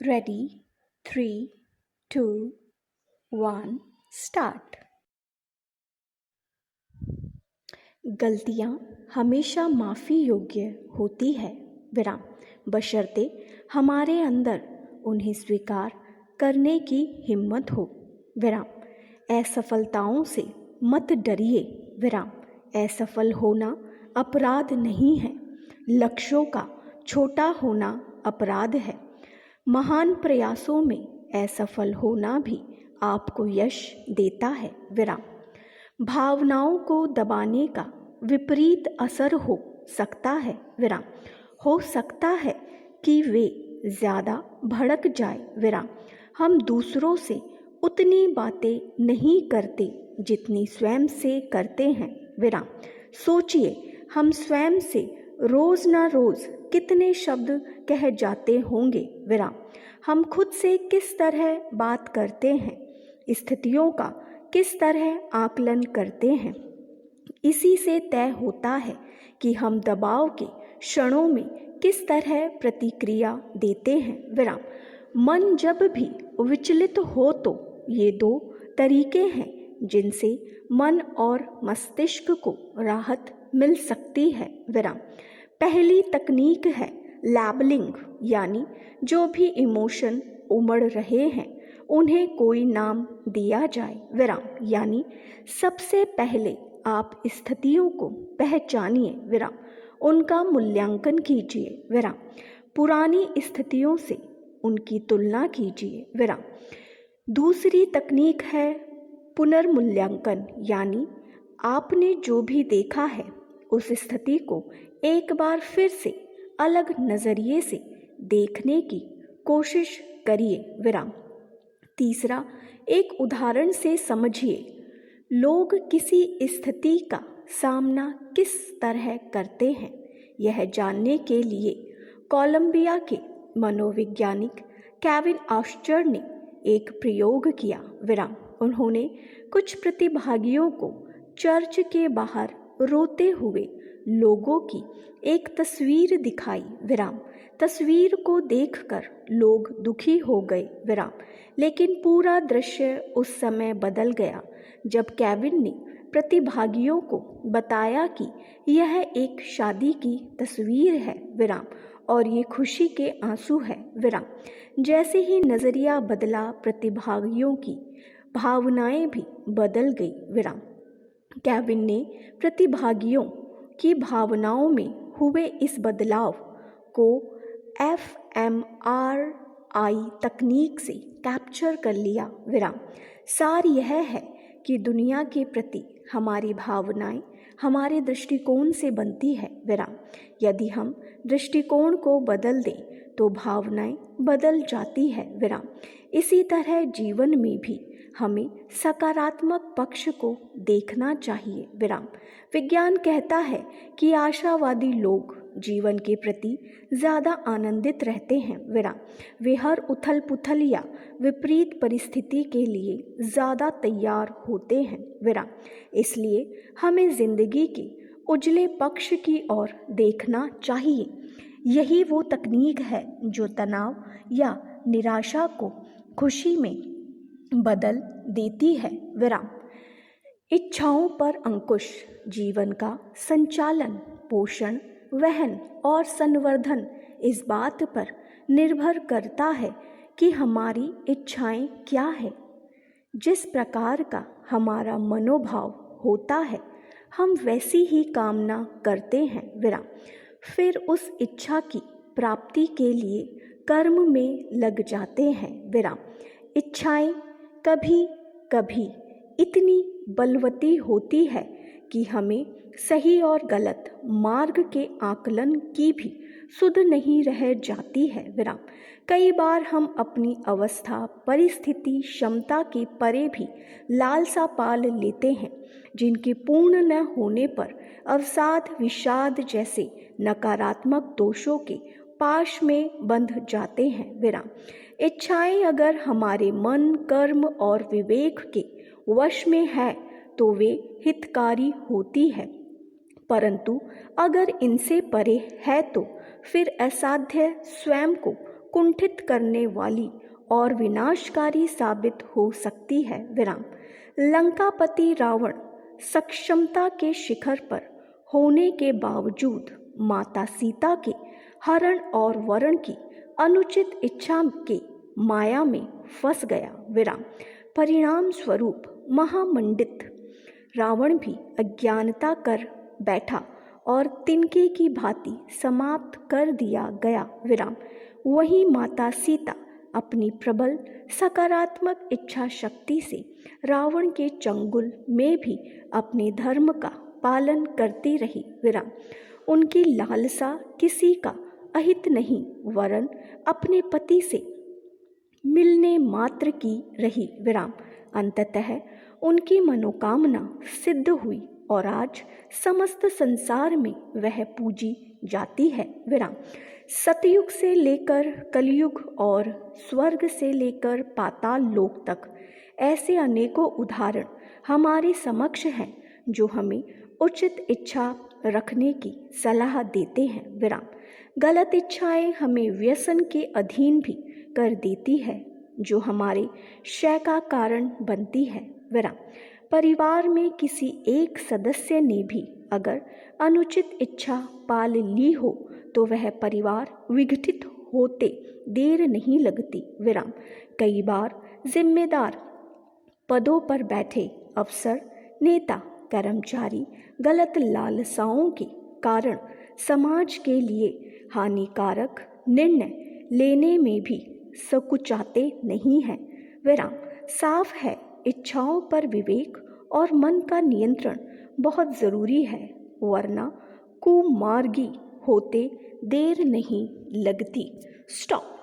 Ready 3 2 1 start. गलतियाँ हमेशा माफ़ी योग्य होती है विराम, बशर्ते हमारे अंदर उन्हें स्वीकार करने की हिम्मत हो विराम। असफलताओं से मत डरिए विराम, असफल होना अपराध नहीं है, लक्ष्यों का छोटा होना अपराध है। महान प्रयासों में असफल होना भी आपको यश देता है विराम। भावनाओं को दबाने का विपरीत असर हो सकता है विराम, हो सकता है कि वे ज़्यादा भड़क जाए विराम। हम दूसरों से उतनी बातें नहीं करते जितनी स्वयं से करते हैं विराम। सोचिए, हम स्वयं से रोज़ ना रोज़ कितने शब्द कह जाते होंगे विराम। हम खुद से किस तरह बात करते हैं, स्थितियों का किस तरह आकलन करते हैं, इसी से तय होता है कि हम दबाव के क्षणों में किस तरह प्रतिक्रिया देते हैं विराम। मन जब भी विचलित हो तो ये दो तरीके हैं जिनसे मन और मस्तिष्क को राहत मिल सकती है विराम। पहली तकनीक है लैबलिंग, यानी जो भी इमोशन उमड़ रहे हैं उन्हें कोई नाम दिया जाए विराम। यानी सबसे पहले आप स्थितियों को पहचानिए विराम, उनका मूल्यांकन कीजिए विराम, पुरानी स्थितियों से उनकी तुलना कीजिए विराम। दूसरी तकनीक है पुनर्मूल्यांकन, यानी आपने जो भी देखा है उस स्थिति को एक बार फिर से अलग नज़रिए से देखने की कोशिश करिए विराम। तीसरा, एक उदाहरण से समझिए, लोग किसी स्थिति का सामना किस तरह करते हैं यह जानने के लिए कोलंबिया के मनोवैज्ञानिक केविन ऑस्टर ने एक प्रयोग किया विराम। उन्होंने कुछ प्रतिभागियों को चर्च के बाहर रोते हुए लोगों की एक तस्वीर दिखाई विराम। तस्वीर को देखकर लोग दुखी हो गए विराम, लेकिन पूरा दृश्य उस समय बदल गया जब केविन ने प्रतिभागियों को बताया कि यह एक शादी की तस्वीर है विराम और ये खुशी के आंसू है विराम। जैसे ही नज़रिया बदला, प्रतिभागियों की भावनाएं भी बदल गई विराम। केविन ने प्रतिभागियों की भावनाओं में हुए इस बदलाव को fMRI तकनीक से कैप्चर कर लिया विराम। सार यह है कि दुनिया के प्रति हमारी भावनाएं हमारे दृष्टिकोण से बनती है विराम। यदि हम दृष्टिकोण को बदल दें तो भावनाएं बदल जाती है विराम। इसी तरह जीवन में भी हमें सकारात्मक पक्ष को देखना चाहिए विराम। विज्ञान कहता है कि आशावादी लोग जीवन के प्रति ज़्यादा आनंदित रहते हैं विराम। वे हर उथल पुथल या विपरीत परिस्थिति के लिए ज़्यादा तैयार होते हैं विराम। इसलिए हमें ज़िंदगी के उजले पक्ष की ओर देखना चाहिए। यही वो तकनीक है जो तनाव या निराशा को खुशी में बदल देती है विराम। इच्छाओं पर अंकुश, जीवन का संचालन, पोषण, वहन और संवर्धन इस बात पर निर्भर करता है कि हमारी इच्छाएं क्या है। जिस प्रकार का हमारा मनोभाव होता है हम वैसी ही कामना करते हैं विराम। फिर उस इच्छा की प्राप्ति के लिए कर्म में लग जाते हैं विराम। इच्छाएं कभी कभी इतनी बलवती होती है कि हमें सही और गलत मार्ग के आकलन की भी सुध नहीं रह जाती है विराम। कई बार हम अपनी अवस्था, परिस्थिति, क्षमता के परे भी लालसा पाल लेते हैं जिनके पूर्ण न होने पर अवसाद, विषाद जैसे नकारात्मक दोषों के पाश में बंध जाते हैं विराम। इच्छाएं अगर हमारे मन, कर्म और विवेक के वश में है तो वे हितकारी होती है, परंतु अगर इनसे परे है तो फिर असाध्य स्वयं को कुंठित करने वाली और विनाशकारी साबित हो सकती है। विराम। लंकापति रावण सक्षमता के शिखर पर होने के बावजूद माता सीता के हरण और वरण की अनुचित इच्छा के माया में फंस गया। विराम। परिणाम स्वरूप महामंडित रावण भी अज्ञानता कर बैठा और तिनके की भांति समाप्त कर दिया गया। विराम। वहीं माता सीता अपनी प्रबल सकारात्मक इच्छा शक्ति से रावण के चंगुल में भी अपने धर्म का पालन करती रही। विराम। उनकी लालसा किसी का अहित नहीं वरन अपने पति से मिलने मात्र की रही। विराम। अंततः उनकी मनोकामना सिद्ध हुई और आज समस्त संसार में वह पूजी जाती है। विराम। सतयुग से लेकर कलयुग और स्वर्ग से लेकर पाताल लोक तक ऐसे अनेकों उदाहरण हमारे समक्ष हैं जो हमें उचित इच्छा रखने की सलाह देते हैं। विराम। गलत इच्छाएं हमें व्यसन के अधीन भी कर देती है जो हमारे क्षय का कारण बनती है। विराम। परिवार में किसी एक सदस्य ने भी अगर अनुचित इच्छा पाल ली हो तो वह परिवार विघटित होते देर नहीं लगती। विराम। कई बार जिम्मेदार पदों पर बैठे अफसर, नेता, कर्मचारी गलत लालसाओं के कारण समाज के लिए हानिकारक निर्णय लेने में भी सकुचाते नहीं हैं। विराम। साफ है, इच्छाओं पर विवेक और मन का नियंत्रण बहुत ज़रूरी है, वरना कुमार्गी होते देर नहीं लगती। स्टॉप।